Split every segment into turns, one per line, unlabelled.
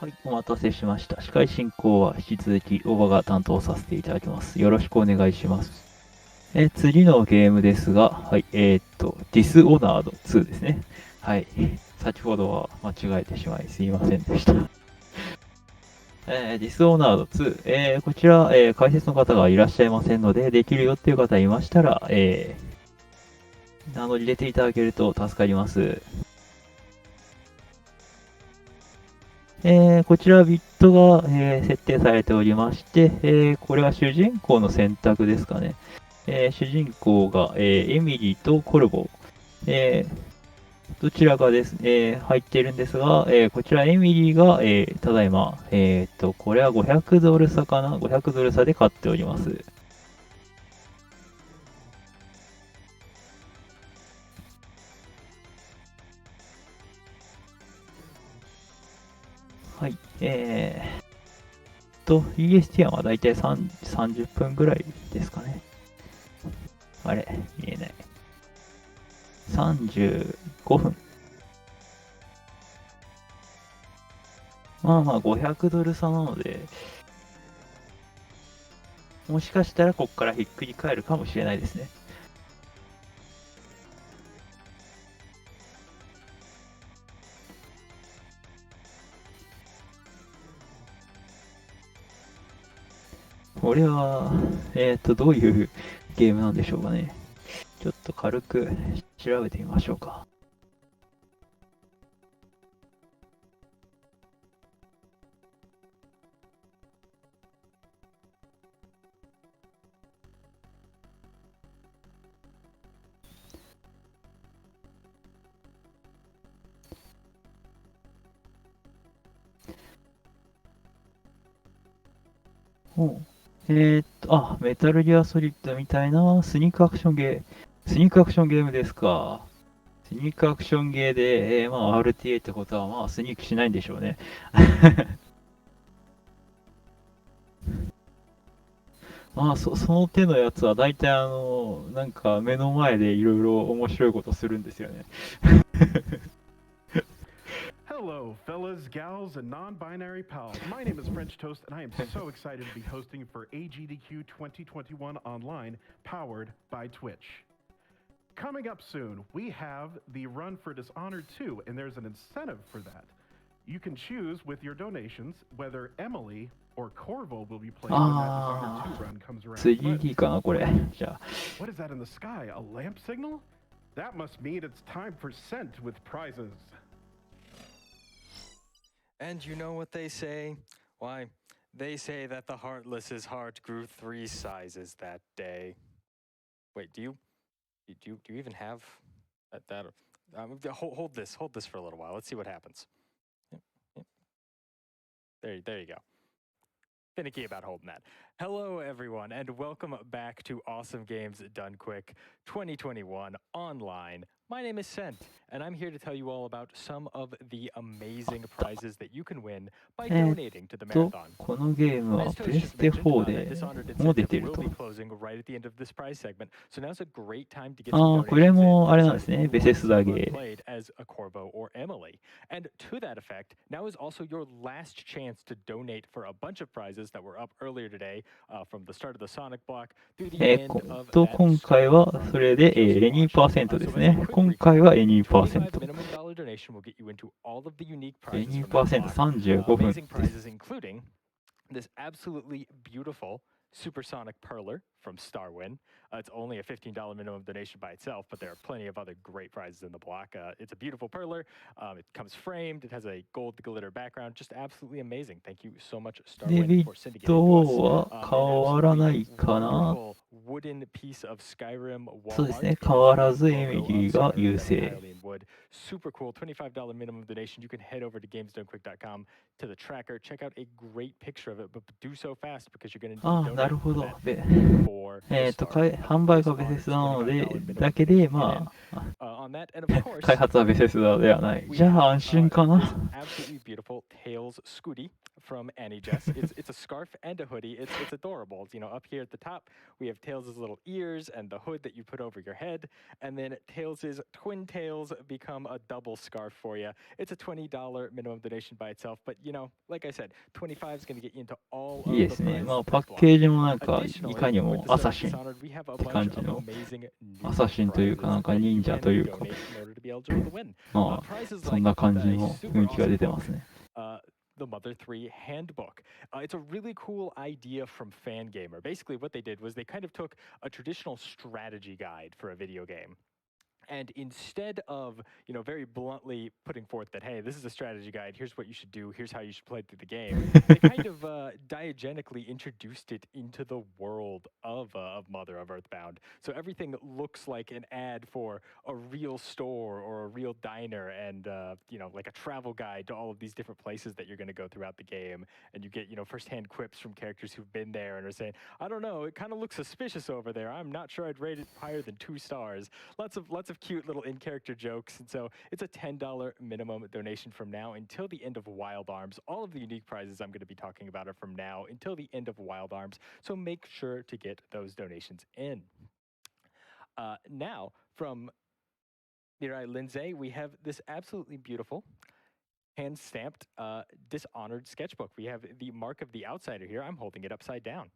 はい、お待たせしました。司会進行は引き続き大場が担当させていただきます。よろしくお願いします。次のゲームですが、はい、Dishonored 2ですね。はい、先ほどは間違えてしまいすいませんでした。Dishonored 2、こちら、解説の方がいらっしゃいませんので、できるよっていう方いましたら、名乗り出ていただけると助かります。こちらビットが、設定されておりまして、これは主人公の選択ですかね。主人公が、エミリーとコルボ、どちらかです、入っているんですが、こちらエミリーが、ただいま、これは500ドル差かな ?500 ドル差で買っております。はい。EST はだいたい30分ぐらいですかね。あれ、見えない。35分。まあ500ドル差なので、もしかしたらここからひっくり返るかもしれないですね。これは、どういうゲームなんでしょうかね。ちょっと軽く調べてみましょうか。ほう。メタルギアソリッドみたいなスニークアクションゲー、スニークアクションゲームですか。スニークアクションゲーで、RTA ってことは、スニークしないんでしょうね。その手のやつは大体なんか目の前でいろいろ面白いことするんですよね。
Hello, fellas, gals, and non-binary pals. My name is French Toast, and I am so excited to be hosting for AGDQ 2021 Online, powered by Twitch. Coming up soon, we have the Run for Dishonored 2, and there's an incentive for that. You can choose with your donations whether Emily or Corvo will be playing when that Dishonored 2 run comes around.
3D かな、これ。じゃあ。
What is that in the sky? A lamp signal? That must mean it's time for Scent with prizes.
And you know what they say? Why, they say that the Heartless's heart grew 3 sizes that day. Wait, do you even have that? Hold this for a little while. Let's see what happens. Yep. There you go. Finicky about holding that. Hello, everyone, and welcome back to Awesome Games Done Quick 2021 online. My name is Sent, and I'm here to tell you all about some of the amazing prizes that you can win by donating to the marathon.
このゲームはプレステ4でも出てると。これもあれなんですね、ベセスダゲー。
And to that effect, now is also your last chance to donate for a bunch of prizes that were up earlier today, from the start of the Sonic block through the end of that
今回はそれで、2% ですね。今回は 2%。2%35 分です。
This absolutely beautiful supersonic perler from Starwin. It's only a $15 minimum donation by itself, but there are plenty of other great prizes in the block. It's a beautiful perler. It comes framed. It has a gold glitter background. Just absolutely amazing. Thank you so much, Starwin, for sending it to us.
変わらないかな。
wooden piece of Skyrim wall
そうですね、変わらずエミリーが優勢。
Super cool, $25 minimum donation. You can head over to gamesdonequick.com to the tracker. Check out a great picture of it, but do so fast because you're going to need to donate
なるほど。
for
販売がベセスダなので、だけで、開発はベセスダではない。じゃあ安心かな。
from Annie Jess. It's a scarf and a hoodie. It's adorable. You know, up here at the top we have Tails' little ears and the hood that you put over your head, and then Tails' twin tails become a double scarf for you. It's a $20 minimum donation by itself, but you know, like I said, 25 is going to get you into all
いい
of
で
the
すね。
prizes
まあ
that
パ
this
ッ
block.
ケージもなんかい
Additionally,
かに
with
も
this
アサシン
Dishonored, we have a
って
bunch
感じ
of
の
amazing
ア
new
サシンというか
prizes
なんか
that you
忍者
can
というか
donate in order to be eligible to win.
まあ
Prizes
そん
like
な感じ
the
の
super
雰囲気が
awesome
出て
book,
ますね。
the Mother 3 Handbook. It's a really cool idea from Fangamer. Basically, what they did was they kind of took a traditional strategy guide for a video game. And instead of, you know, very bluntly putting forth that, hey, this is a strategy guide, here's what you should do, here's how you should play through the game, they kind of diegetically introduced it into the world of Mother of Earthbound. So everything looks like an ad for a real store or a real diner, and, you know, like a travel guide to all of these different places that you're going to go throughout the game. And you get, you know, firsthand quips from characters who've been there and are saying, I don't know, it kind of looks suspicious over there. I'm not sure I'd rate it higher than 2 stars. Lots of cute little in-character jokes, and so it's a $10 minimum donation from now until the end of Wild Arms. All of the unique prizes I'm going to be talking about are from now until the end of Wild Arms, so make sure to get those donations in. Now, from Mirai Lindsay, we have this absolutely beautiful hand-stamped Dishonored sketchbook. We have the mark of the outsider here. I'm holding it upside down,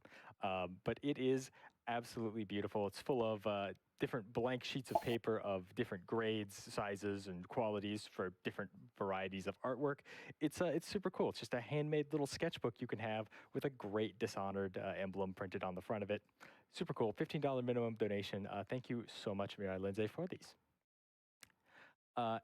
but it is absolutely beautiful. It's full of different blank sheets of paper of different grades, sizes, and qualities for different varieties of artwork. It's super cool. It's just a handmade little sketchbook you can have with a great Dishonored emblem printed on the front of it. Super cool. $15 minimum donation. Thank you so much, Mirai Lindsay, for these.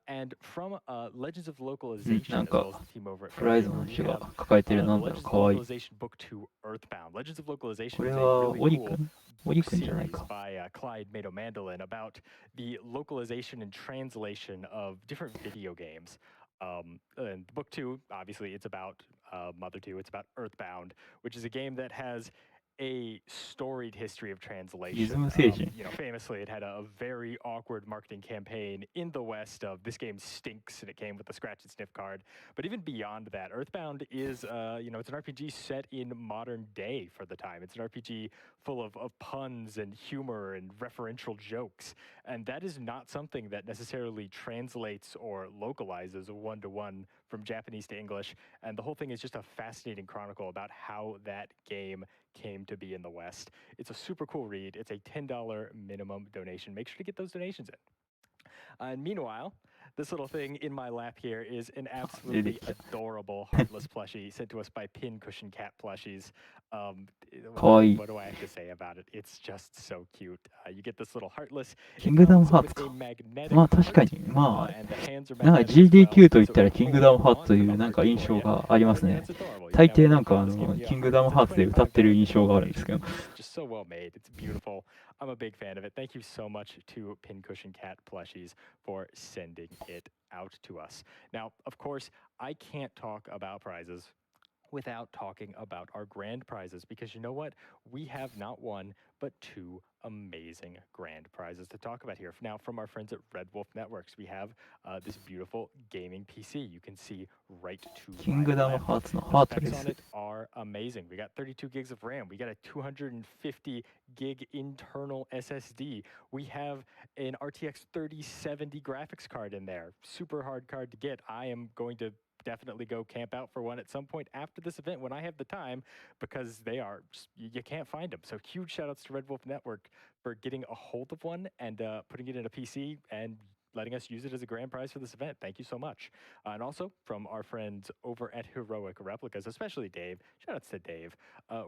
And from Legends of
うん、
Localization,
なん
as well
か
as the team over at
プライズ
Fangamer,
の
we
人が
have
抱えてる
the
なんだろう、
Legends of
かわいい。
Localization Book 2 Earthbound. Legends of
こ
Localization
れ
is a
は
really
オリ
cool
君オリ
book
君じゃない
series
か。
by Clyde Mado-Mandolin about the localization and translation of different video games. And book 2, obviously, it's about Mother 2. It's about Earthbound, which is a game that has a storied history of
リズ
translation.
ム星人。
You know, famously, it had a very awkward marketing campaign in the West of this game stinks, and it came with a scratch and sniff card. But even beyond that, Earthbound is, you know, it's an RPG set in modern day for the time. It's an RPG full of puns and humor and referential jokes. And that is not something that necessarily translates or localizes one-to-one from Japanese to English. And the whole thing is just a fascinating chronicle about how that game came to be in the West. It's a super cool read. It's a $10 minimum donation. Make sure to get those donations in. And meanwhile, this little thing in my lap here is an absolutely adorable Heartless plushie sent to us by Pincushion Cat Plushies.
Kawaii.
What do I have to say about it? It's just so cute. You get this little Heartless.
キングダムハーツか。まあ確かに、まあ、なんか GDQ と言ったらキングダムハーツというなんか印象がありますね。大抵なんかキングダムハーツで歌ってる印象があるんですけど。
Just so well made. It's beautiful. I'm a big fan of it. Thank you so much to Pincushion Cat Plushies for sending it out to us. Now, of course, I can't talk about prizes without talking about our grand prizes, because you know what? We have not one, but 2 amazing grand prizes to talk about here. Now, from our friends at Red Wolf Networks, we have this beautiful gaming PC. You can see right to my left.
キングダムハーツのハートレ
Specs
ス。
on it are amazing. We got 32 gigs of RAM. We got a 250 gig internal SSD. We have an RTX 3070 graphics card in there. Super hard card to get. I am going to definitely go camp out for one at some point after this event when I have the time, because they are just, you can't find them. So huge shout outs to Red Wolf Network for getting a hold of one and putting it in a PC and letting us use it as a grand prize for this event. Thank you so much. And also from our friends over at Heroic Replicas, especially Dave, shout outs to Dave,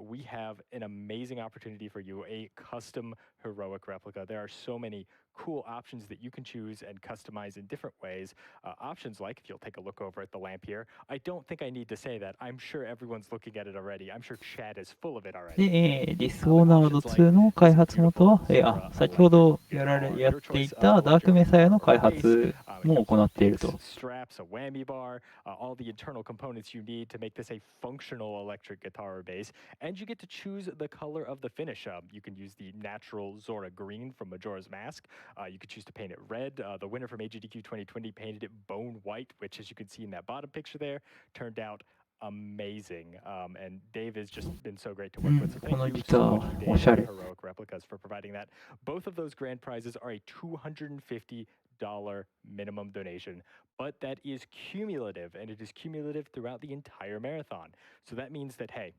we have an amazing opportunity for you, a custom Heroic replica. There are so many cool options that you can choose and customize in different ways. Options like, if you'll take a look over at the lamp here, I don't think I need to say that. I'm sure everyone's looking at it already. I'm sure chat is full of it already.
で、ディスオーナード2の開発元は、先ほどやっていたダークメサヤの開発も行っていると。
straps, a whammy bar, all the internal components you need to make this a functional electric guitar bass, and you get to choose the color of the finish. You can use the natural Zora green from Majora's Mask. You could choose to paint it red. The winner from AGDQ 2020 painted it bone white, which, as you can see in that bottom picture there, turned out amazing. And Dave has just been so great to work with. So
この
thank
ギ
you
タ
so
ー
much, Dave
おしゃ
and
れ。
Heroic Replicas for providing that. Both of those grand prizes are a $250 minimum donation, but that is cumulative, and it is cumulative throughout the entire marathon. So that means that, hey,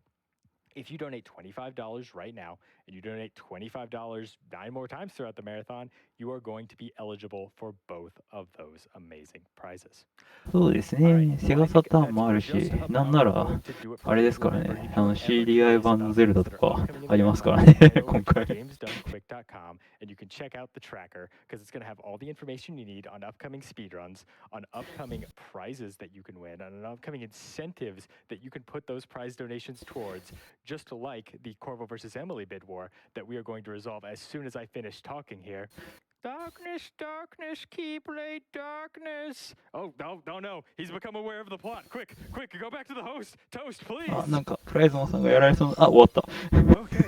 if you donate $25 right now and you donate $25 9 more times throughout the marathon, you are going to be eligible for both of those amazing prizes.
そうです
All right.
ね。セ
Well,
ガ
I
サ
think
ターン
that's
もある
just
し、なん
about
なら、
going to do it for
あれ
me.
ですから
Remember,
ね
you。can ever
CDI
curious
版の
about
ゼルダ
things
と
that are
か
upcoming in
あ
the
りますから
marathon,
ね、
head over
今
to
回。
gamesdonequick.com and you can check out the tracker because it's going to have all the information you need on upcoming speedruns, on upcoming prizes that you can win, and on upcoming incentives that you can put those prize donations towards, just like the Corvo versus Emily bid war that we are going to resolve as soon as I finish talking here. Darkness, darkness, keep late darkness. Oh, no. He's become aware of the plot. Quick, go back to the host. Toast, please.
あ、なんか、プライズマンさんがやられそうな、あ、終わった。
Okay.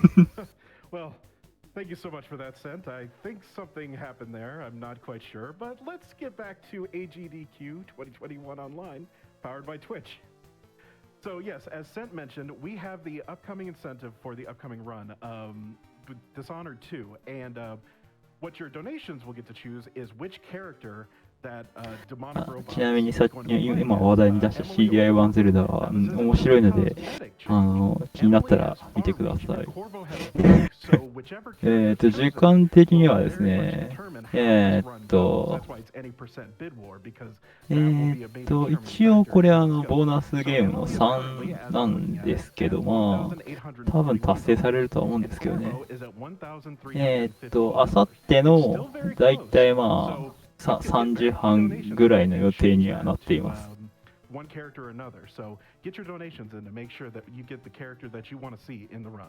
Well, thank you so much for that, Sent. I think something happened there. I'm not quite sure. But let's get back to AGDQ 2021 Online, powered by Twitch. So, yes, as Sent mentioned, we have the upcoming incentive for the upcoming run, Dishonored 2. And what your donations will get to choose is which character that
あ
DemonicRobots
ちなみに
is
さっ
going
き
to be playing
今話
as.
題に出した
Emily
CDI 版
or
ゼルダは、
This is a
面白いので、
cosmetic change.
気になった
Emily
ら
has
見てくだ
far
さ
reach
い。
and Corvo has bulk, so whichever character is
時
chosen
間的に
will
はです
very much
ね、
determine how this run goes. That's why it's any percent bid war, because that will be a main determining
一応
factor
これ
in this
ボー
goes.
ナス
So
ゲームの
Emily is currently,
3
as
な
I'm
ん
looking
で
at
す
it,
け
at
ど、多分達成されるとは思うんですけどね。
$1,341. And Corvo is at $1,350.
あさっての
Still very
だい
close.
たい
So
3時半ぐらいの予定にはなっています。
one character or another. So get your donations in to make sure that you get the character that you want to see in the run.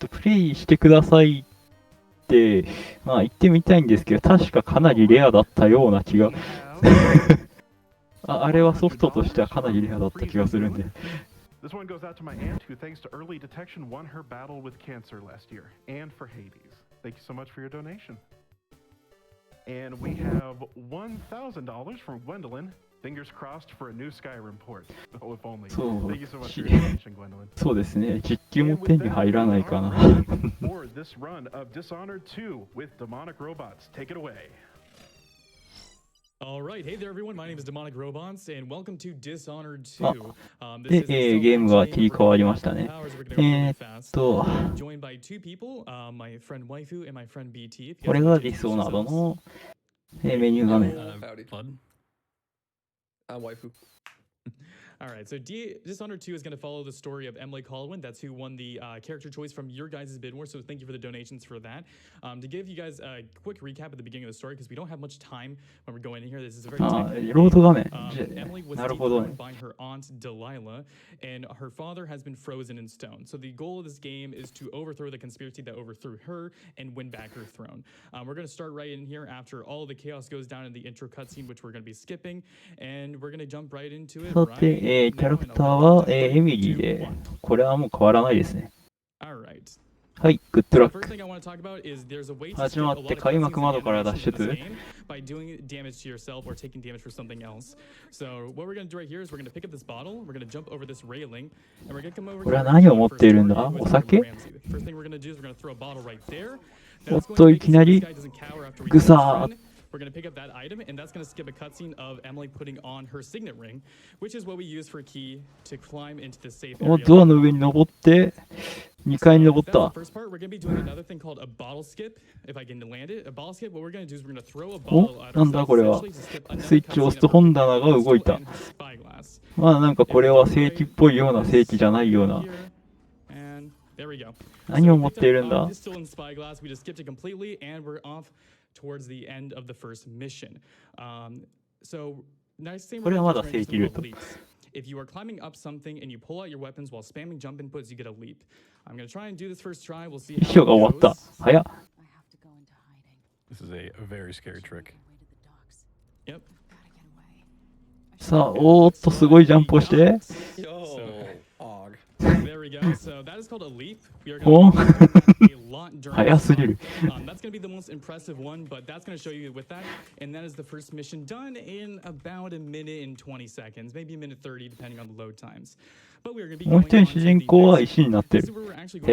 プレイしてくださいって、言ってみたいんですけど、確かかなりレアだったような気が。あれはソフトとしてはかなりレアだった気がするんで。
This one goes out to my aunt, who, thanks to early detection, won her battle with cancer last year, and for Hades. Thank you so much for your donation. And we have $1,000 from Gwendolyn. Fingers crossed for a new Skyrim port. Oh, if only. Thank you so much for your donation, Gwendolyn.
そうですね、実機も手に入らないかな。
For this run of Dishonored 2 with DemonicRobots, take it away.
All right, hey there everyone, my name is DemonicRobots and welcome to Dishonored 2.
で、ゲームが切り替わりましたね。
Joined by two people, my friend Waifu and my friend BT.
これがディスオナードのメニュー画面。
Waifu. All right, so Dishonored 2 is going to follow the story of Emily Colwyn. That's who won the character choice from your guys' bid war, so thank you for the donations for that. To give you guys a quick recap at the beginning of the story, because we don't have much time when we're going in here. This is a very
ロード画面。
Emily was dethroned by her aunt Delilah, and her father has been frozen in stone. So the goal of this game is to overthrow the conspiracy that overthrew her and win back her throne. We're going to start right in here after all the chaos goes down in the intro cutscene, which we're going to be skipping, and we're going to jump right into it.
さて、キャラクターは、エミリーで、これはもう変わらないですね。はい、グッドラック。始まって開幕窓から脱出。
By doing damage to yourself or taking damage for something else. So what we're going to do right here is we're going to pick up this bottle, we're going to jump over this railing, and we're going to come over.
これは何を持っているんだ？お酒？
First thing we're going to do is we're going to throw a bottle right there.
おっといきなりグサー。
We're going to pick up that item, and that's going to skip a cutscene of Emily putting on her signet ring, which is what we use for a key to climb into the safe area.
ドアの上に登って、2階に登った。
First part, we're going to be doing another thing called a bottle skip. If I can land it, a bottle skip. What we're going to do is we're going to throw a bottle at
なんだこれは。スイッチを押すと本棚が動いた。なんかこれは正規っぽいような正規じゃないような。何を持っているんだ？
towards the end of the first mission. So nice thing
これはまだ正規ルート。
If you are climbing up something and you pull out your weapons while spamming jump inputs, you get a leap. I'm going to try and do this first try. We'll see how it goes.
早っ。
This is a very scary trick.
Yep.
さあ、おーっとすごいジャンプをして。
Very we go. So that is called a leap. We are going to be a lot during
早すぎる。
that's going to be the most impressive one, but that's going to show you with that. And that is the first mission done in about a minute and 20 seconds, maybe a minute 30, depending on the load times. But we are going to be
もう
going
一人
on
主
to
人
the
公は
next
石になって
This is
る。
where we're actually going to be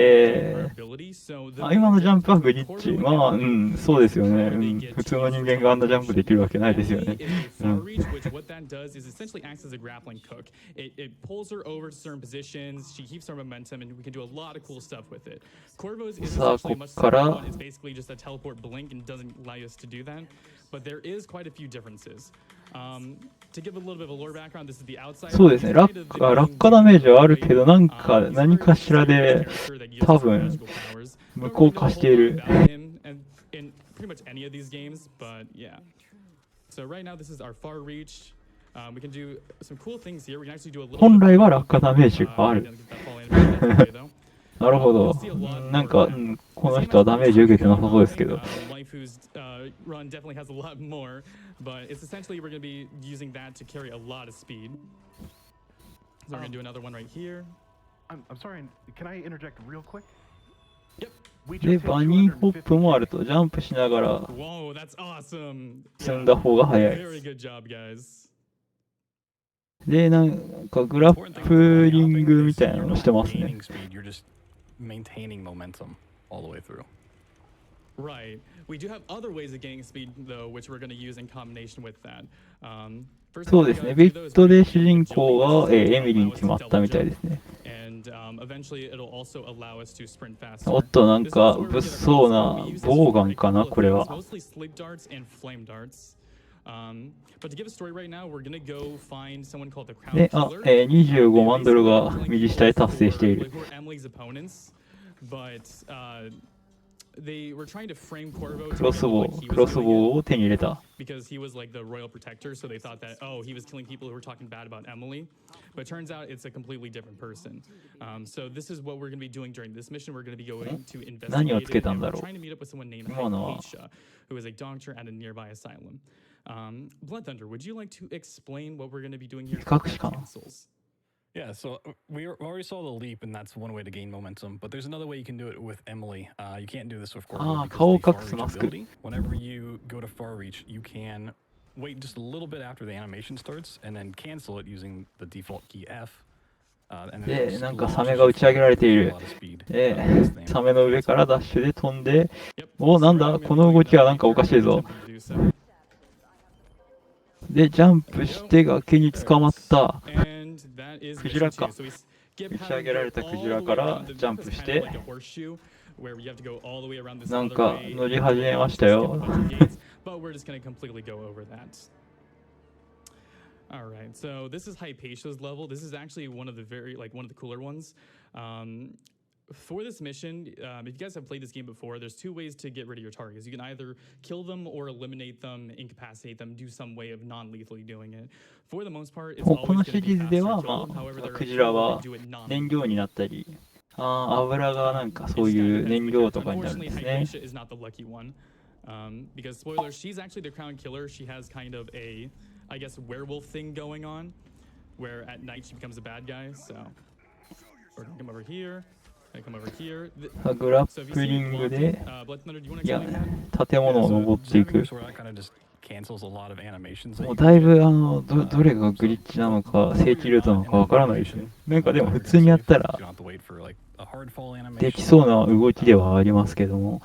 our ability. So the
今のジャンプはグリッ
Corvo
チ。
and
まあ、そうですよね。
Corvo,
普通の人間があんなジャンプできるわけないですよね。
Emily is a far reach, which what that does is essentially acts as a grappling hook. It pulls her over to certain positions. She keeps her momentum, and we can do a lot of cool stuff with it. Corvo's is
さあ、
essentially
こ
much
っから
simpler one. It's basically just a teleport blink and doesn't allow us to do that. But there is quite a few differences. To give a little bit of a lore background, this is the outside.
そうですね。落下ダメージはあるけど、何かしらで多分無効化している。
in pretty much any of these games, but yeah. So right now this is our far reach. We can do some cool things here. We can actually do a little
本来は落下ダメージがある。
though.
なるほど。なんか、この人はダメージ受けてなさそうですけど。
Waifu's run definitely has a lot more, but it's essentially we're going to be using that to carry a lot of speed. So we're going to do another one right here.
I'm sorry, can I interject real quick?
Yep.
We
で、
just hit
バニーホップもある
250K.
と、ジャンプしながら
Whoa, that's awesome.
積んだ方が早い。
Very good job, guys.
で、なんかグラップリングみたいなのしてますね。
You're just maintaining momentum all the way through.
Right. We do have other ways of gaining speed, though, which we're going to use in combination with that. First
そうですね。ビットで主人公が、エミリーに決まったみたいですね。
And eventually it'll also allow us to sprint faster.
おっと、なんか物騒なボウガンかな、これは。
Mostly sleep darts and flame darts. But to give a story right now, we're gonna go find someone called the Crown
で、
Killer.
25万ドルが右下で達成している。
Who are Emily's opponents, but they were trying to frame Corvo to
クロス
make it
ボ
look like he
ウ、ク
was
ロス
doing
ボ
it
ウを手に入れた。
because he was like the royal protector, so they thought that, oh, he was killing people who were talking bad about Emily. But it turns out it's a completely different person. So this is what we're going to be doing during this mission. We're going to be going to investigate it, and we're trying to meet up with someone named Hypatia, who is a doctor at a nearby asylum. Blood Thunder, would you like to explain what we're going to be doing here for cancels?
Yeah, so we already saw the leap, and that's one way to gain momentum. But there's another way you can do it with Emily. You can't do this with Corvo because of the far reach ability. Whenever you go to far reach, you can wait just a little bit after the animation starts, and then cancel it using the default key F.
で、なんかサメが打ち上げられている。で、サメの上からダッシュで飛んで、お、なんだ、この動きはなんかおかしいぞ。で、ジャンプして崖に捕まった。クジラか。打ち上げられたクジラからジャンプして、なんか乗り始めましたよ。
All right, so this is Hypatia's level. This is actually one of the one of the cooler ones. For this mission, if you guys have played this game before, there's two ways to get rid of your targets. You can either kill them or eliminate them, incapacitate them, do some way of non-lethally doing it. For the most part, it's
こ
always
の
going
シ
to
リ
be
ーズで
faster
は、
to
ま
kill them.
あ
However, there are
ク
a
ジ
few
ラ
ways
は
to do it non-lethally.
燃料になったり、油がなんかそういう燃料とかになるん
Unfortunately,
ですね。
Hypatia is not the lucky one. Because spoiler, she's actually the crown killer. She has kind of a, I guess, werewolf thing going on, where at night she becomes a bad guy. So we're gonna come over here. Come over here.
グラップリングで、いや、建物を登っていく。もうだいぶどれがグリッチなのか正規ルートなのかわからないですね。なんかでも普通にやったらできそうな動きではありますけども。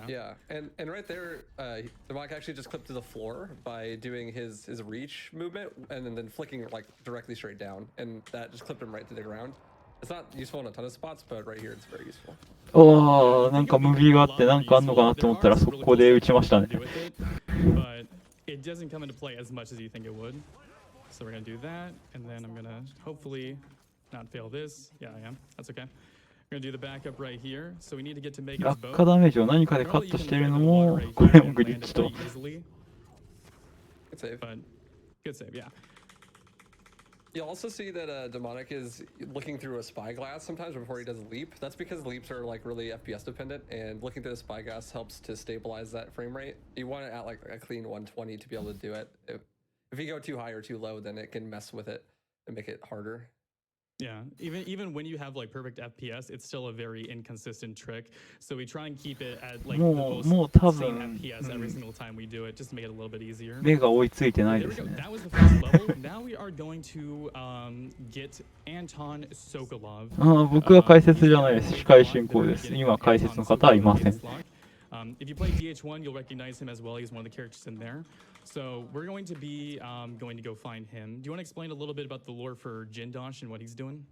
Yeah, and right there, Demonic actually just clipped to the floor by doing his reach movement and then flicking like directly straight down, and that just clipped him right to the ground. It's not useful in a ton of spots, but right here it's very useful.
おー、なんかムービーがあってなんかあんのかなと思ったら速攻で打ちましたね。
But it doesn't come into play as much as you think it would. So we're gonna do that, and then I'm gonna hopefully not fail this. Yeah, I am. That's okay. We're gonna do the backup right here. So we need to get to make his
落
boat.
下ダメージを何かでカットしているのも、これもグリッチと。
Good save.
But good save, yeah.
You'll also see that Demonic is looking through a spyglass sometimes before he does a leap. That's because leaps are like really FPS dependent, and looking through the spyglass helps to stabilize that frame rate. You want it at like a clean 120 to be able to do it. If you go too high or too low, then it can mess with it and make it harder.
Yeah, even when you have like perfect FPS, it's still a very inconsistent trick. So we try and keep it at like the
もう
most
多
same
分、
FPS
う
every
ん
single time we do it, just to make it a little bit easier.
目が追いついてない
There
で
we
す
go.
ね。
That was the first level. Now we are going to get Anton Sokolov.
僕は解
He's
説じゃ
the
ない
other
です。
big
司会
block
進
at the
行
very
です。
beginning
今
of
解説の
Anton
方はいま
Sokolov's
せん。
block. If you play DH1, you'll recognize him as well. He's one of the characters in there. So we're going to be going to go find him. Do you want to explain a little bit about the lore for Jindosh and what he's doing?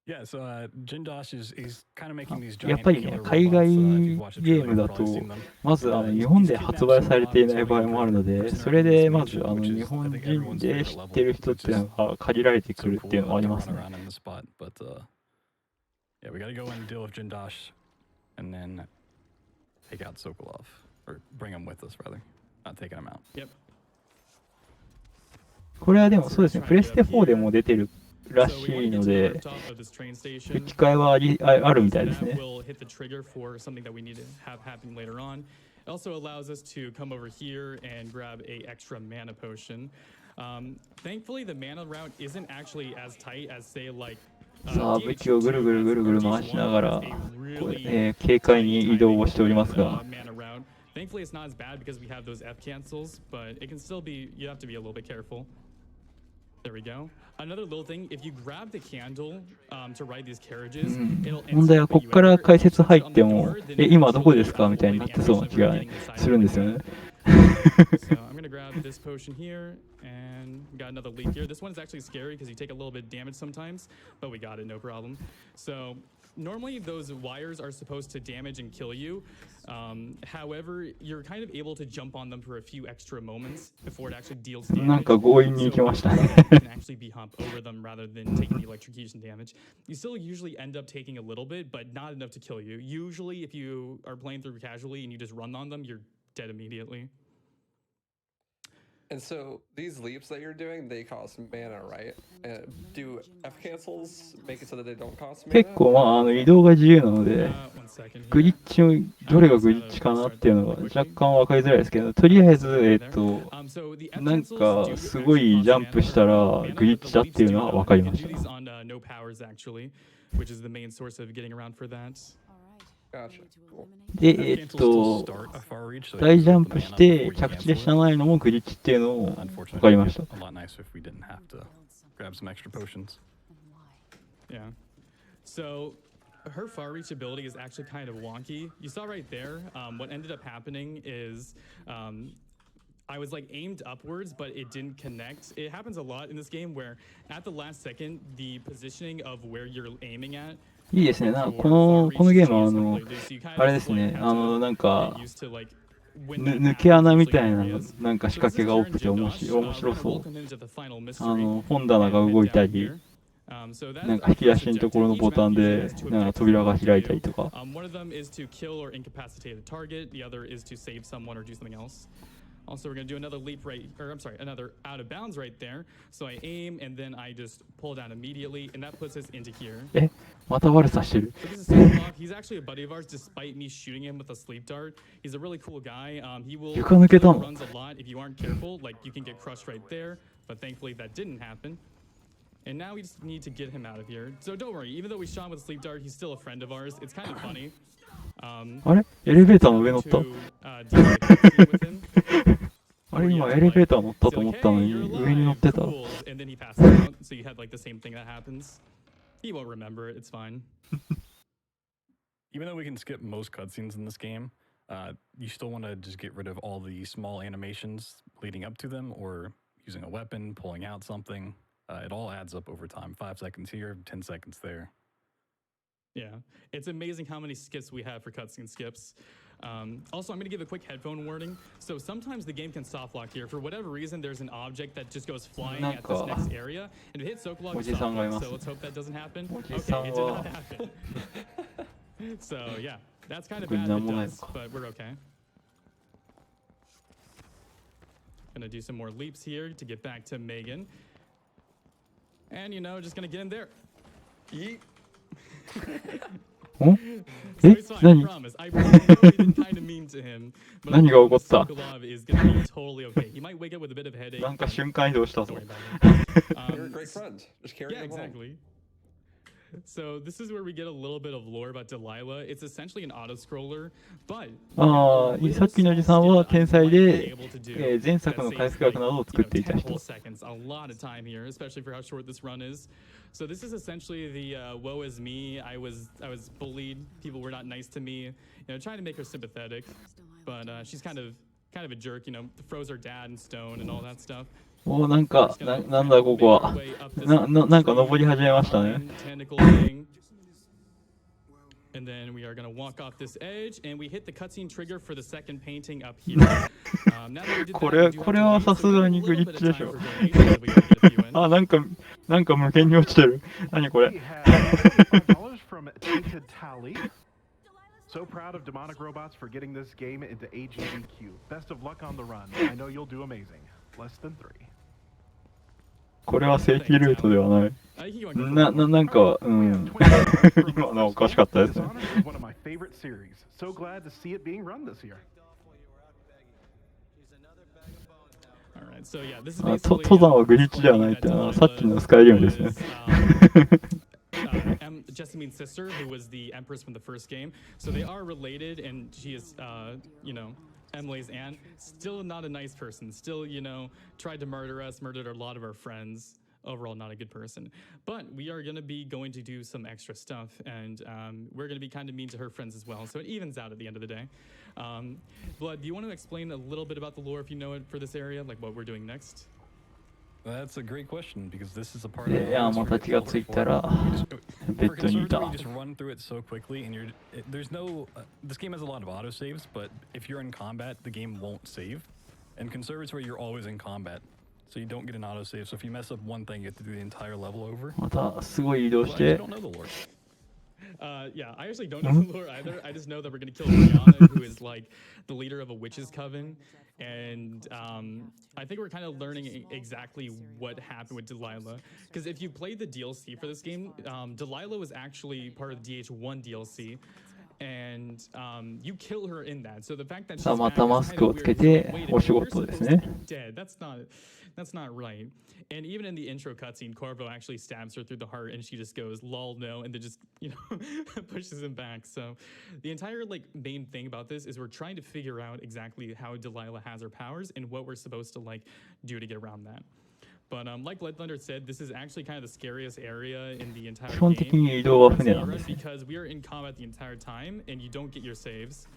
Yeah, so Jindosh is kind of making these
やっ
giant
ぱりね、
killer
海
robots.
外
If you've watched the
ゲー
trailer,
ム
you've
だ
probably
と、
seen them.
まず
But,
日本
he's
で
kidnapped
発売されてい
Sokolov
ない
and
場合もあるの
Sokolov
で、
prisoner
それ
in this
でま
mansion,
ず
which
日
is, I
本
think,
人
everyone's
で
favorite
知っ
level,
てる人っ
which
ていう
is
のが限られてく
so
るっていう
cool
のはあり
to
ます
run
ね。
around in this spot. But yeah, we got to go and deal with Jindosh and then take out Sokolov, or bring him with us rather, not taking him out.
Yep.
これはでもそうですね、プレステ4でも出てるら
So
し
we want
い
to
の
get to the
で、
rooftop of this train
吹
station.
き替えはあるみたいです
That
ね。
will hit the trigger for something that we need to have happen later on. It also allows us to come over here and grab a extra mana potion. Thankfully, the mana route isn't actually as tight as say like
さあ、武器をぐるぐるぐるぐる回しながら、こう
really
軽快に移動をしておりますが、
mana route. Thankfully, it's not as bad because we have those F cancels, but it can still be, you have to be a little bit careful. There we go. Another little thing, if you grab the candle to ride these carriages, it'll
問題はここから解説入っても、今どこですかみたいになってそうな気がするんですよね。
So I'm gonna grab this potion here, and we got another leap here. This one is actually scary because you take a little bit of damage sometimes, but we got it, no problem. So normally those wires are supposed to damage and kill you. However, you're kind of able to jump on them for a few extra moments before it actually deals
なん
damage.
か強引に行きましたね。
You can actually be hop over them rather than taking the electrocution damage. You still usually end up taking a little bit, but not enough to kill you. Usually, if you are playing through casually and you just run on them, you're dead immediately.
And so these leaps that you're doing, they cost mana, right? Do F cancels make it so that they don't cost mana?
結構移動が自由なので、
One second
グリ
here.
ッチどれがグリッチかなっていうのが若干分かりづらいですけど、とりあえず、
So the F
なん
cancels
か
do
すごい
actually
ジャン
cost
プしたら
mana,
グリッチだっていうのは分かりま
You
し
can do
た。
these on no powers actually, which is the main source of getting around for that.
Gotcha. Cool.
で、
F cancels to start a far reach, so
大
you
ジャン
put the
プ
mana
し
up
て
before you
着地で
cancel
死な
it.
ないのもグリッチっていうのを
Unfortunately,
分かりました。
a lot nicer if we didn't have to grab some extra potions.
Yeah. So her far reach ability is actually kind of wonky. You saw right there, what ended up happening is I was like aimed upwards, but it didn't connect. It happens a lot in this game where at the last second, the positioning of where you're aiming at
いいですね。なんかこのゲームはあれですね。なんか抜け穴みたいななんか仕掛けが多くて面白そう。本棚が動いたり、なんか引き出しのところのボタンでなんか扉が開いたりとか。
One of them is to kill or incapacitate a target. The other is to save someone or do something else. Also, we're going to do another leap another out of bounds right there. So I aim and then I just pull down immediately, and that puts us into here.
また悪さしてる。
So this is Sokolov. He's actually a buddy of ours, despite me shooting him with a sleep dart. He's a really cool guy. He will
床抜けたの？
runs a lot if you aren't careful. Like you can get crushed right there, but thankfully that didn't happen. And now we just need to get him out of here. So don't worry, even though we shot him with a sleep dart, he's still a friend of ours. It's kind of funny.
あれエレベーターの上乗った？ あれ今エレベーター乗ったと思ったのに上に乗ってた。
And then he passes out, so you had like the same thing that happens. He won't remember it. It's fine.
Even though we can skip most cutscenes in this game, you still want to just get rid of all the small animations leading up to them, or using a weapon, pulling out something. It all adds up over time. 5 seconds here, 10 seconds there.
Yeah, it's amazing how many skips we have for cutscene skips. Also, I'm going to give a quick headphone warning. So sometimes the game can soft lock here. For whatever reason, there's an object that just goes flying at this next area. And if it hits Sokolov, it's soft lock, so let's hope that doesn't happen. Okay, it did not happen. So yeah, that's kind of bad if it does, but we're okay. Gonna do some more leaps here to get back to Megan. And, just gonna get in there. Yeet.
お
So it's fine, I
何
promise. I really been kind of mean to him. But
何が起こった
Sokolov is gonna be totally okay. He might wake up with a bit of a headache.
なんか
but
瞬間移動したぞ
don't worry about it.
You're a great friend. Just carry
Yeah,
him home.
exactly. So this is where we get a little bit of lore about Delilah. It's essentially an auto-scroller, but
ああ、さっきのおじさんは天才で、
able to do
前作の回復学などを作っていた
10
人
whole。seconds, a lot of time here, especially for how short this run is. So this is essentially the woe is me. I was bullied. People were not nice to me. Trying to make her sympathetic, but she's kind of a jerk. Froze her dad in stone and all that stuff.
おお、なんか、なんだここは。なんか登り始めましたね。
Tentacle thing. And then we are going to walk off this edge, and we hit the cutscene trigger for the second painting up here. Now that we did that,
これはさすがにグリッチでしょ。あ、なんか無限に落ちてる。何これ。
We have $25 from Tainted Tally. So proud of DemonicRobots for getting this game into AGDQ. Best of luck on the run. I know you'll do amazing. Less than 3.
これは正規ルートではない。なんか、今のおかしかったですね。
Dishonored is one of my favorite series. So glad to see it being run this year.
Alright, so yeah, this is
登山はグリッチではないってのはさっきのスカイリムですね。
Jessamine's sister, who was the empress from the first game. So they are related, and she is, Emily's aunt. Still not a nice person. Still, tried to murder us, murdered a lot of our friends. Overall, not a good person. But we are going to be going to do some extra stuff, and we're going to be kind of mean to her friends as well. So it evens out at the end of the day. Blood, do you want to explain a little bit about the lore if you know it for this area, like what we're doing next?
That's a great question because this is a part of the
山本たちが着いたらベッドにいた。
you just run through it so quickly and there's no this game has a lot of auto saves, but if you're in combat the game won't save. And conservatory you're always in combat, so you don't get an auto save. So if you mess up one thing you have to do the entire level over.
またすごい移動し
Well, I
て
don't know the lore.
Yeah, I actually don't know the lore either. I just know that we're gonna kill Brianna, who is like the leader of a witches coven, and I think we're kind of learning exactly what happened with Delilah. Because if you played the DLC for this game, Delilah was actually part of the DH1 DLC. And you kill her in that. So the fact that she's
さあま
back
た
is
マス
kind
ク
of
をつ
weird.
け
It's
て
like, wait,
お仕
we're
事です
supposed
ね
to be dead. That's not right. And even in the intro cutscene, Corvo actually stabs her through the heart, and she just goes, "Lol, no," and then just pushes him back. So the entire main thing about this is we're trying to figure out exactly how Delilah has her powers and what we're supposed to do to get around that. But like Blood Thunder said, this is actually kind of the scariest area in the entire
基本的
game.
に移動は船なんですね。
Because we are in combat the entire time, and you don't get your saves.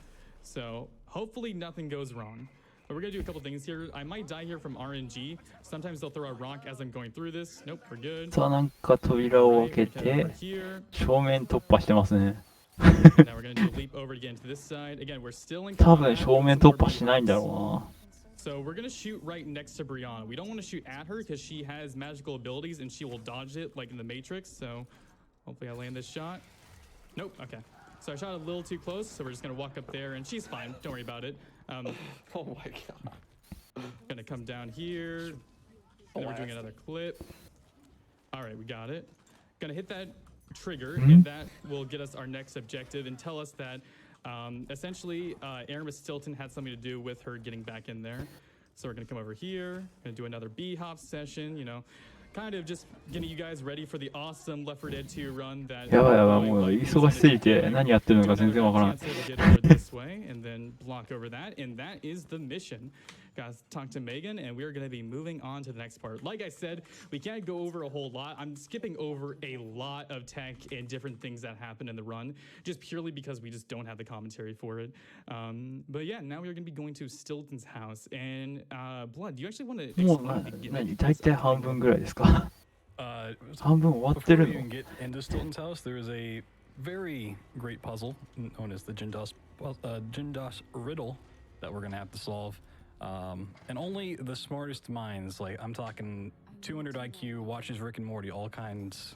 So hopefully nothing goes wrong. But we're gonna do a couple things here. I might die here from RNG. Sometimes they'll throw a rock as I'm going through this. Nope, we're good.
さあなんか扉を開け
Head
て
over here.
正面突破してますね。
And now we're gonna do a leap over again to this side. Again, we're still in
多分
combat.
正面突破しないんだろ
So we're gonna shoot right next to Brianna. We don't want to shoot at her because she has magical abilities and she will dodge it like in the Matrix. So hopefully I land this shot. Nope. Okay. So I shot a little too close. So we're just gonna walk up there and she's fine. Don't worry about it.
Oh my god.
Gonna come down here. And then we're doing another clip. All right, we got it. Gonna hit that trigger, and that will get us our next objective and tell us that essentially Aramis Stilton had something to do with her getting back in there. So we're gonna come over here, gonna do another B-hop session, kind of just getting you guys ready for the awesome Left 4 Dead 2 run that
やばいやばい、もう忙しすぎて何やってるのか全然わからない。
this way and then block over that, and that is the mission. Guys, talk to Megan, and we're going to be moving on to the next part. Like I said, we can't go over a whole lot. I'm skipping over a lot of tech and different things that happen in the run, just purely because we just don't have the commentary for it. But yeah, now we're going to be going to Stilton's house. And Blood, do you actually want to
もう
explain the gimmick
何
of
大
this
体半分ぐらいですか 半分終わって
Before
る
you
の
can get into Stilton's house, there is a very great puzzle known as the Jindos riddle that we're gonna have to solve. And only the smartest minds, like I'm talking 200 IQ, watches Rick and Morty, all kinds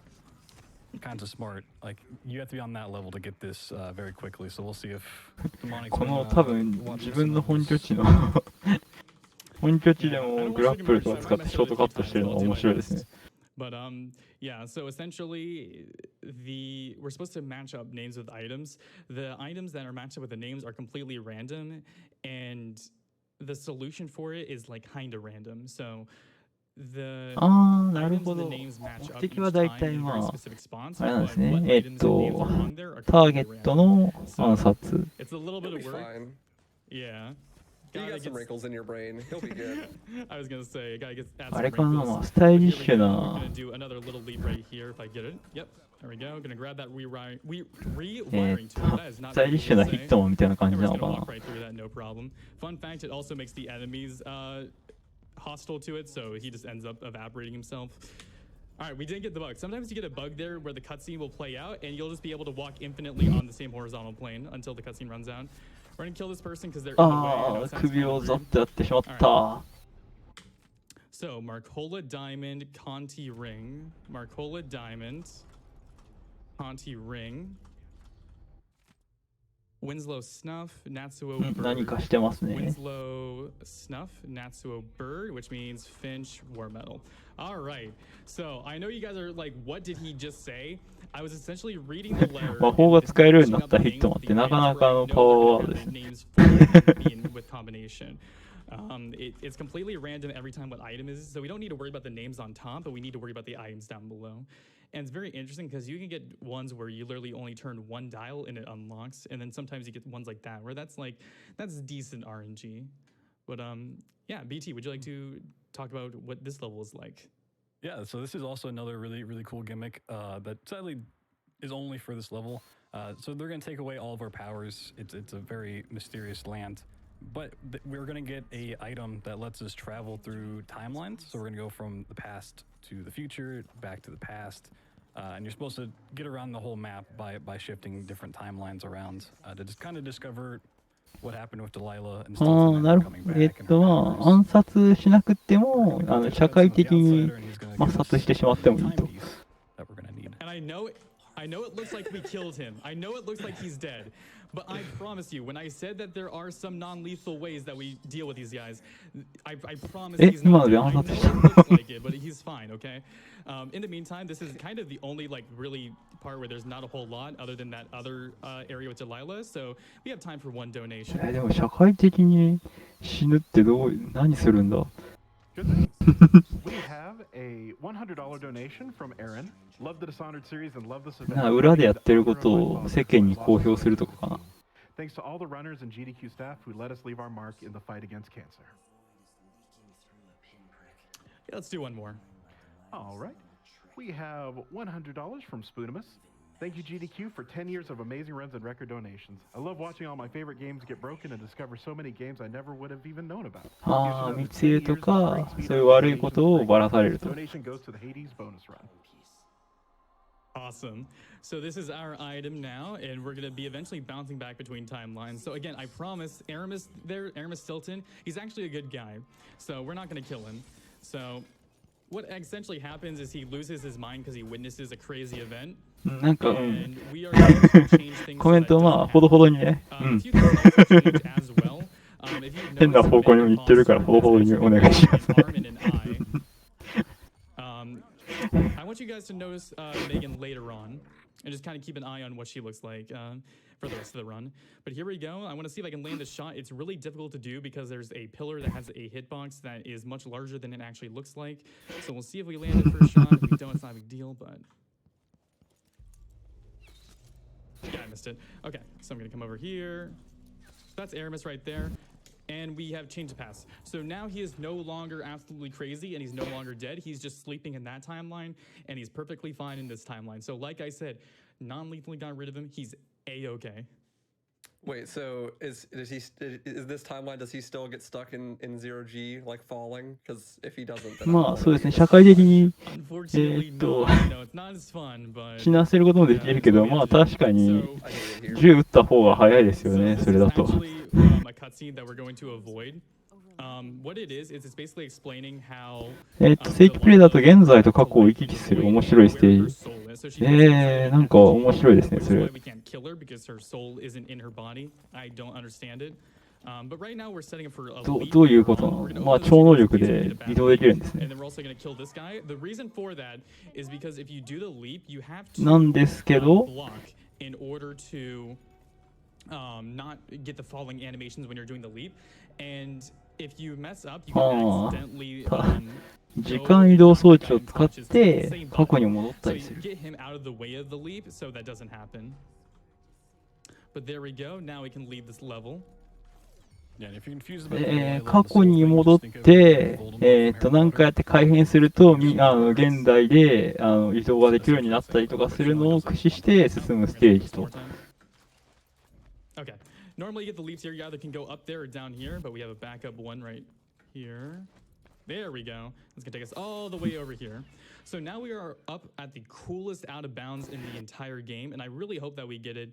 of smart. Like you have to be on that level to get this very quickly. So we'll see if Demonic
この多分自分の本拠地の本拠地でもグラップルとか使ってショートカットしてるのが面白いですね。
But yeah, so essentially we're supposed to match up names with items. The items that are matched up with the names are completely random, and the solution for it is like kind of random. So the
なる
items
ほ
and the
ど。
names match
目
up
的
each
は大
time
体
in very
まあ、
specific spots,
あれなんです
but
ね。
what items and names belong there are
ターゲ
completely
ット
random.
の
So
暗殺。
it's a little bit
He'll
of
be
work.
fine.
Yeah.
You
Gotta
got some
get
wrinkles in your brain. He'll be good.
I was gonna say, gotta get add
あ
some
れかな、
wrinkles.
まあ、スタイ
But
リッ
here we
シュ
go. We're
な
gonna do another little leap right here if I get it. Yep. There we go. Gonna grab that rewiring tool. That is
ス
not
タイリッ
difficult
シュな
to
ヒ
say.
ットマンみたいな感じ
And
な
we're
の
just
か
gonna
な。
walk right through that, no problem. Fun fact, it also makes the enemies hostile to it, so he just ends up evaporating himself. All right, we didn't get the bug. Sometimes you get a bug there where the cutscene will play out, and you'll just be able to walk infinitely on the same horizontal plane until the cutscene runs out. We're gonna kill this person because they're in the way. I know
あ
it
あ、
sounds
首
kind
を
of
ザッ
rude.
とやってしまった。
So, Marcola Diamond, Conti Ring. Marcola Diamond, Conti Ring. Winslow Snuff, Natsuo
何
Bird.
かしてますね。
Winslow Snuff, Natsuo Bird, which means Finch War Metal. All right. So I know you guys are like, what did he just say? I was essentially reading the letter.
魔法が使えるようになったヒットマンってなかなかのパワーワードですね。
names with combination. It's completely random every time what item is, so we don't need to worry about the names on top, but we need to worry about the items down below. And it's very interesting because you can get ones where you literally only turn one dial and it unlocks, and then sometimes you get ones like that where that's decent RNG. But yeah, BT, would you like to talk about what this level is like?
Yeah, so this is also another really, really cool gimmick that sadly is only for this level. So they're going to take away all of our powers. It's a very mysterious land. But we're going to get a item that lets us travel through timelines. So we're going to go from the past to the future, back to the past. And you're supposed to get around the whole map by shifting different timelines around to just kind of discover what happened with Delilah and
ああ、なるほど。まあ、暗殺しなくても、社会的に抹殺してしまってもいいと。
And I know it looks like we killed him. I know it looks like he's dead. But I promise you, when I said that there are some non-lethal ways that we deal with these guys, I promise he's not dead. I know it looks like it, but he's fine, okay? In the meantime, this is kind of the only like really part where there's not a whole lot other than that other area with Delilah. So we have time for one donation.
でも社会的に死ぬって何するんだ
Good things. We have a $100 donation from Aaron. Love the Dishonored series and love this event.
裏でやってることを世間に公表するとかかな。
Thanks to all the runners and GDQ staff who let us leave our mark in the fight against cancer.
Yeah, let's do one more.
All right. We have $100 from Spoonimus. Thank you, GDQ, for 10 years of amazing runs and record donations. I love watching all my favorite games get broken and discover so many games I never would have even known about.
ああ、密輸とか、そういう悪いことをばらされると。
Donation goes to the Hades bonus run.
Awesome. So this is our item now, and we're going to be eventually bouncing back between timelines. So again, I promise, Aramis Stilton, he's actually a good guy. So we're not going to kill him. So what essentially happens is he loses his mind because he witnesses a crazy event.
なんか、
And we are going to change things
コメントまあ、ほどほどにね。
a few things also change as well. If you
変な
notice,
方向にも行ってるから、ほどほどにお願いしますね。
an arm and an eye. I want you guys to notice Megan later on and just kind of keep an eye on what she looks like for the rest of the run. But here we go. I want to see if I can land a shot. It's really difficult to do because there's a pillar that has a hitbox that is much larger than it actually looks like. So we'll see if we land it first shot. If we don't, it's not a big deal, but... Yeah, I missed it. Okay, so I'm going to come over here. That's Aramis right there. And we have changed the pass. So now he is no longer absolutely crazy and he's no longer dead. He's just sleeping in that timeline and he's perfectly fine in this timeline. So like I said, non-lethally got rid of him. He's A-okay.
Wait, so is this timeline, does he still get stuck in 0G, like falling? Because if he doesn't, then
まあ、そうですね、社会的に、
Unfortunately, no, it's not as fun, but
死なせることもできるけど、まあ確かに、銃撃った方が早いですよね、それだと。
a cutscene that we're going to avoid. What it is it's basically explaining how
正規プレイだと現在と過去を行き来する面白いステージ。なんか面白いですね、それ。
we can't kill her because her soul isn't in her body. I don't understand it. But right now we're setting up for a
どういうことなの？まあ超能力で移動できるんですね。
And then we're also going to kill this guy. The reason for that is because if you do the leap, you have to
なんですけど、
block in order to not get the falling animations when you're doing the leap. And if you mess up, you can accidentally
時間移動装置を使って過去に戻った
so
り
you
する。
get him out of the way of the leap, so that doesn't happen. But there we go. Now we can leave this level.
過去に戻って、何かやって改変すると、現代で移動ができるようになったりとかするのを駆使して進むステージと。
Okay. Normally you get the leaps here. You either can go up there or down here, but we have a backup one right here. There we go. It's gonna take us all the way over here. So now we are up at the coolest out of bounds in the entire game, and I really hope that we get it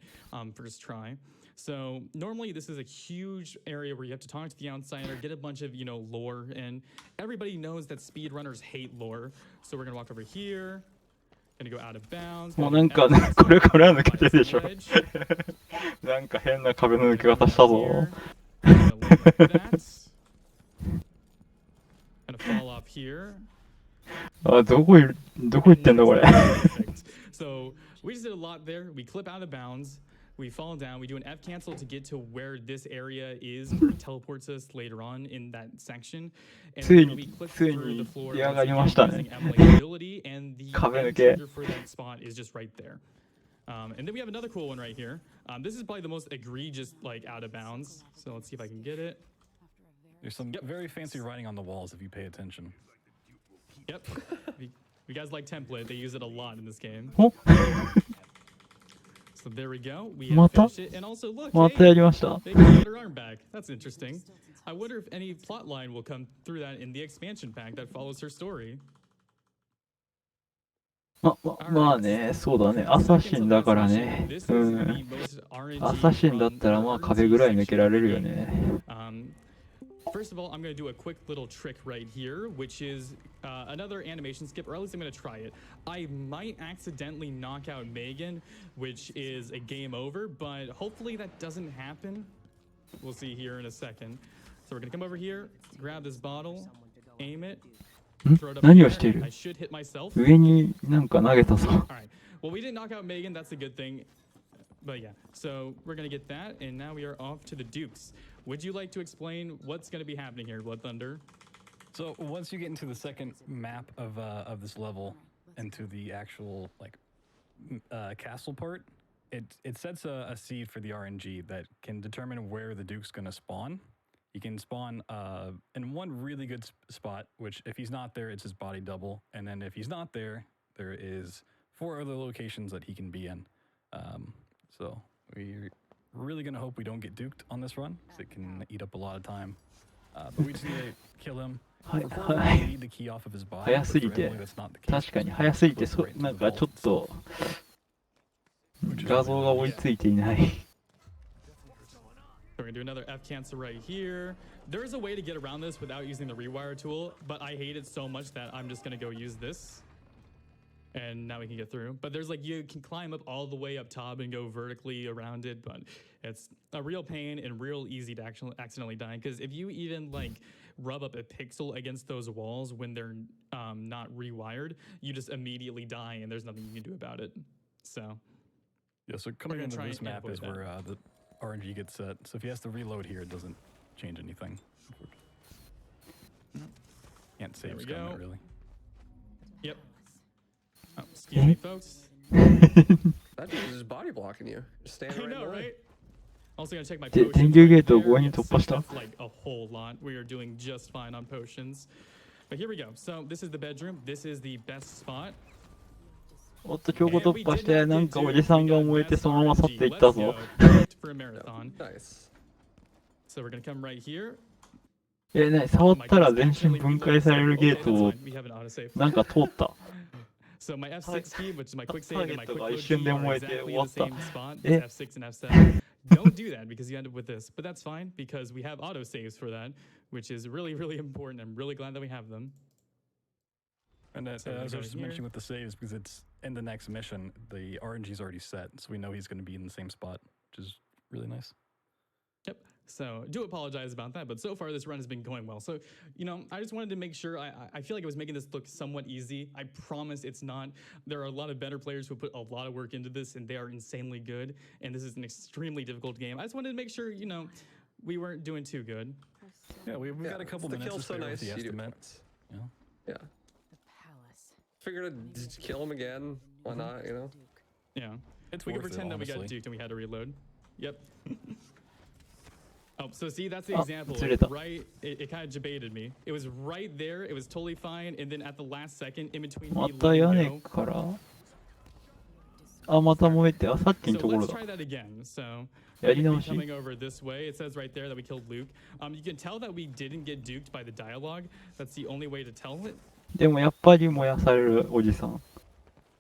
first try. So normally this is a huge area where you have to talk to the outsider, get a bunch of, lore, and everybody knows that speedrunners hate lore. So we're gonna walk over here, gonna go out of bounds.
もうなんかね、これから抜けてるでしょ。なんか変な壁の抜け方したぞ。
Gonna fall off here.
あ、どこ行ってんだこれ。
So we just did a lot there. We clip out of bounds. We fall down. We do an F cancel to get to where this area is, where it teleports us later on in that section. And then we click through the floor using Emily's ability, and the trigger for that spot is just right there. And then we have another cool one right here. This is probably the most egregious, out of bounds. So let's see if I can get it.
There's some very fancy writing on the walls if you pay attention.
Yep. You guys like template. They use it a lot in this game. So there we go. We have finished it. And also, look, hey, they got her arm back. That's interesting. I wonder if any plot line will come through that in the expansion pack that follows her story.
まあね、そうだね。アサシンだからね。アサシンだったらまあ壁ぐらい抜けられるよね。
First of all, I'm going to do a quick little trick right here, which is another animation skip, or at least I'm going to try it. I might accidentally knock out Megan, which is a game over, but hopefully that doesn't happen. We'll see here in a second. So we're going to come over here, grab this bottle, aim it, throw it up there. I should hit myself.
上になんか投げたぞ。
All right. Well, we didn't knock out Megan. That's a good thing. But yeah, so we're going to get that, and now we are off to the Dukes. Would you like to explain what's going to be happening here, Blood Thunder?
So once you get into the second map of this level, into the actual castle part, it sets a seed for the RNG that can determine where the Duke's going to spawn. He can spawn in one really good spot, which if he's not there, it's his body double, and then if he's not there, there is 4 other locations that he can be in. So we're really going to hope we don't get duked on this run, because it can eat up a lot of time. But we just need to kill him. We need the key off of his body.
早すぎて、確かに早すぎて、なんかちょっと画像が追いついていない。
We're going to do another F cancel right here. There is a way to get around this without using the rewire tool, but I hate it so much that I'm just going to go use this. And now we can get through. But there's you can climb up all the way up top and go vertically around it, but it's a real pain and real easy to actually accidentally die. Because if you even rub up a pixel against those walls when they're not rewired, you just immediately die and there's nothing you can do about it. So
yeah, so coming into this map is where the RNG gets set. So if he has to reload here, it doesn't change anything. Can't save his gun really.
Yep. Oh, excuse me, folks.
That dude is just body blocking you. Just standing right in the way. Right?
Also gonna check my potions. Like a whole lot. We are doing just fine on potions. But here we go. So this is the bedroom. This is the best spot.
おっと強行突破してなんかおじさんが燃えてそのまま去っていったぞ。
Nice.
So we're gonna come right here.
触ったら全身分解されるゲートをなんか通った。
So my F6 key, which is my quick save and my quick load key,
一瞬で燃えて
exactly
終わっ
the
た。
same spot as F6 and F7. Don't do that because you end up with this. But that's fine because we have auto saves for that, which is really, really important. I'm really glad that we have them.
And as I was just mentioning with the saves, because it's in the next mission, the RNG is already set, so we know he's going to be in the same spot, which is really nice.
Yep. So do apologize about that, but so far this run has been going well. So, you know, I just wanted to make sure, I feel like I was making this look somewhat easy. I promise it's not. There are a lot of better players who put a lot of work into this and they are insanely good. And this is an extremely difficult game. I just wanted to make sure, you know, we weren't doing too good.
Yeah, we've got a couple
the
minutes to
kill's so
spare with
nice.
the
You do
estimate. Yeah.
Yeah. Figured I'd just kill him again. Why not? You know.
Yeah.
It's
We could
worth it,
pretend that we got
honestly.
duked and we had to reload. Yep. Oh, so see, that's the example.
it's really
Right, it kind of debated me. It was right there, it was totally fine, and then at the last second, in between
ま
me
た屋
letting
根
go.
から。あ、また燃えて、あ、さっきの
So
ところ
let's
だ。
try that again. So
や
we're
り
gonna
直
be
し。
coming over this way. It says right there that we killed Luke. You can tell that we didn't get duked by the dialogue. That's the only way to tell it.
でもやっぱり燃やされるおじさん。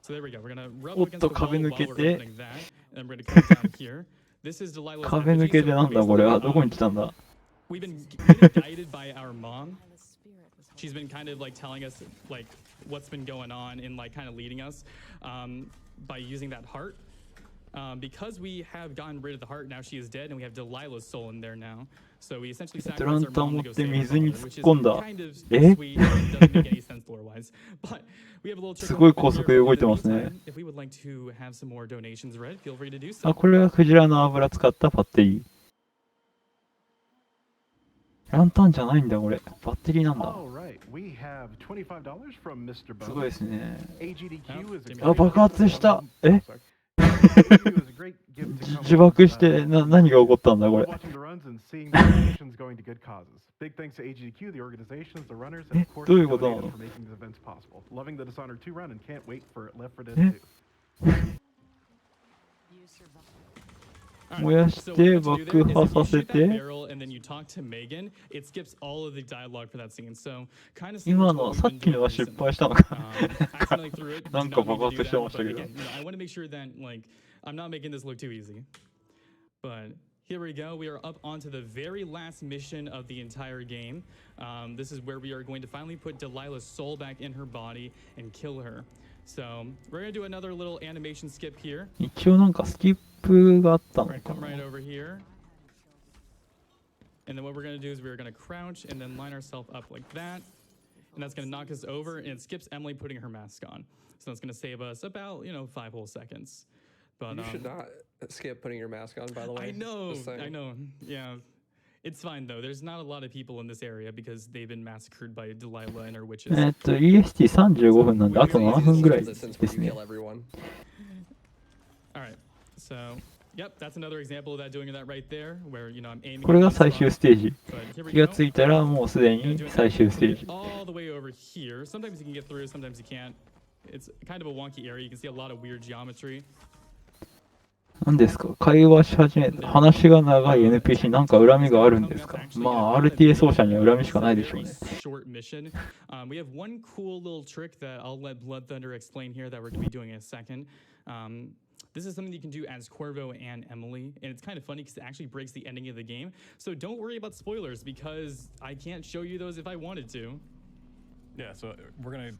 So there we go. We're gonna rub
おっ
up against
と、
the
壁
wall
抜
while
け
we're
て。
opening that, and I'm gonna come down here. This is Delilah's
壁抜
effigy,
け
so
てなんだこれは。どこに来たんだ。
We've been getting guided by our mom. She's been kind of like telling us like what's been going on and like kind of leading us by using that heart. Because we have gotten rid of the heart, now she is dead, and we have Delilah's soul in there now. So we essentially sacrifice our mom to go save our father, which is kind of sweet and doesn't make any sense lore-wise. But we have a little trick
すごい
over
高
here,
速で
but
動
in
いて
the
ますね。
meantime, if we would like to have some more donations read, feel free to do so.
あ、これがクジラの油使ったバッテリー。ランタンじゃないんだ、これ。バッテリーなんだ。
All right, we have $25 from Mr.
すごい
Bone.
ですね。
AGDQ is a
あ、爆発した。え
Oh, sorry. AGDQ is a great gift to come
自爆し
with,
て、何が起こったんだ、こ
love
れ。
watching the runs and seeing the donations going to good causes. Big thanks to AGDQ, the organizations, the runners, and of course
どうい
the
うことな
donators
の
for making these events possible. Loving the Dishonored 2 run and can't wait for Left 4 Dead
え
2.
燃やして爆破させて。
And then you talk to Megan, it skips all of the dialogue for that scene. So kind of
今のさっきのは失敗したのか。
accidentally threw it.
なんか爆発してましたけど。
Again, I want to make sure that like I'm not making this look too easy. But here we go. We are up onto the very last mission of the entire game. This is where we are going to finally put Delilah's soul back in her body and kill her. So we're gonna do another little animation skip here.
一応なんかスキップがあったの
We're gonna
か
come
な。
right over here. And then what we're gonna do is we're gonna crouch and then line ourselves up like that. And that's gonna knock us over, and it skips Emily putting her mask on. So that's gonna save us about, 5 whole seconds. But
You should not skip putting your mask on, by the way.
I know,
Just saying.
I know. Yeah. It's fine though. There's not a lot of people in this area because they've been massacred by Delilah and her witches.
EST35 分なんで、あと7分ぐらいで
Distance where
す
you
ね
kill。everyone.
All right. So, yep, that's another example of that doing that right there, where I'm aiming.
これが最終ステージ。
But here we
気が
go.
ついたらもうすでに最終ステージ。
All the way over here. Sometimes you can get through, sometimes you can't. It's kind of a wonky area. You can see a lot of weird geometry.
何ですか、会話し始めた。話が長い NPC なんか恨みがあるんですか。まあ RTA 奏者には恨みしかないでしょうね。
Short mission. We have one cool little trick that I'll let Blood Thunder explain here that we're going to be doing in a second. This is something you can do as Corvo and Emily, and it's kind of funny because it actually breaks the ending of the game. So don't worry about spoilers because I can't show you those if I wanted to.
Yeah, so we're gonna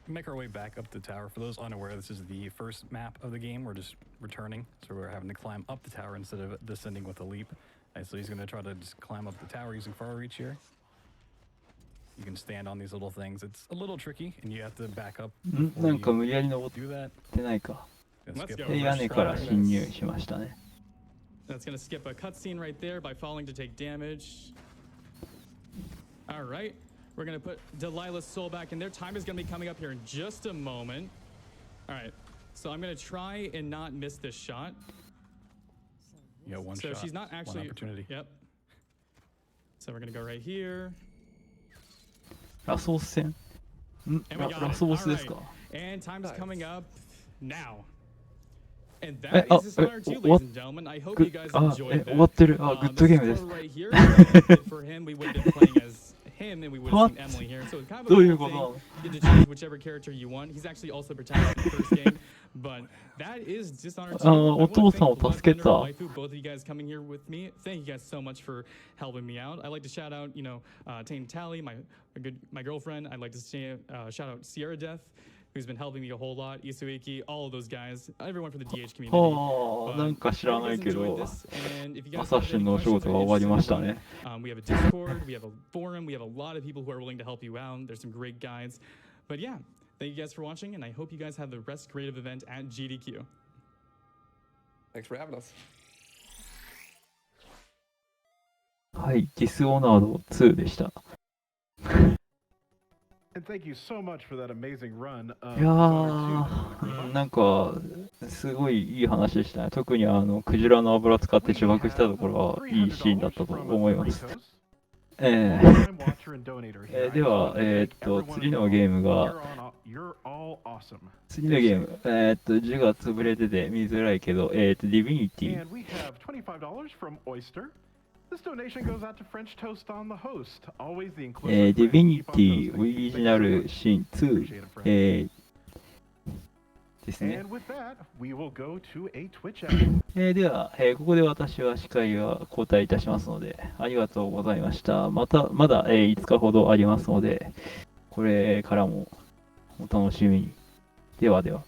make our way back up the tower. For those unaware, this is the first map of the game. We're just returning, so we're having to climb up the tower instead of descending with a leap. And so he's gonna try to just climb up the tower using far reach here. You can stand on these little things. It's a little tricky, and you have to back up
なんか無理やり登っ
do that.
てないか。
Gonna skip
Let's go.
over
で、屋根から侵入しましたね。
That's going to skip a cutscene right there by falling to take damage. All right. We're going to put Delilah's soul back in there. Time is going to be coming up here in just a moment. All right. So I'm going to try and not miss this shot.
You got one
So
shot,
she's not
one
actually...
opportunity.
Yep. So we're going to go right here.
ラスボス戦。
And we got
ラ
it.
スボ
All
スです
right.
か。
And time is coming up now. And
Eh,
that is Dishonored 2,
what-
ladies and gentlemen. I hope
グ
you guys
あ、
enjoyed
終わ
that.
ってる。あ、グッド
This
ゲー
is
ムです。
for right here. If for him, we would have been playing as him, and we would have
What?
seen Emily here. So it's kind of a
どういう
cool
ことな
thing.
の。
You get to choose whichever character you want. He's actually also protagonist in the first game, but that is Dishonored 2. I wanna
お父さんを
thank
助けた。
Blood Thunder and Waifu, both of you guys coming here with me. Thank you guys so much for helping me out. I'd like to shout out, Tane Tally, my girlfriend. I'd like to say, shout out Sierra Death. who's been helping me a whole lot, Isuiki, all of those guys, everyone from the DH community.
はあ、なんか知らないけど、アサシンのお仕事が終わりましたね。
We have a Discord, we have a forum, we have a lot of people who are willing to help you out. There's some great guides. But yeah, thank you guys for watching, and I hope you guys have the best creative event at GDQ.
Thanks for having us.
はい、ディスオナード2でした。
And thank you so much for that amazing run.
いやー、なんか、すごいいい話でしたね。特にクジラの油使って呪縛したところはいいシーンだったと思います。では、次のゲームが、字が潰れてて見づらいけど、ディビニティ。
This donation goes out to French Toast on the host. Always the inclusive.
Divinity Original Sin 2、ですね。
And with that, we will go to a Twitch ad.
では、ここで私は司会が交代いたしますので、ありがとうございました。まだ、5日ほどありますので、これからもお楽しみに。ではでは。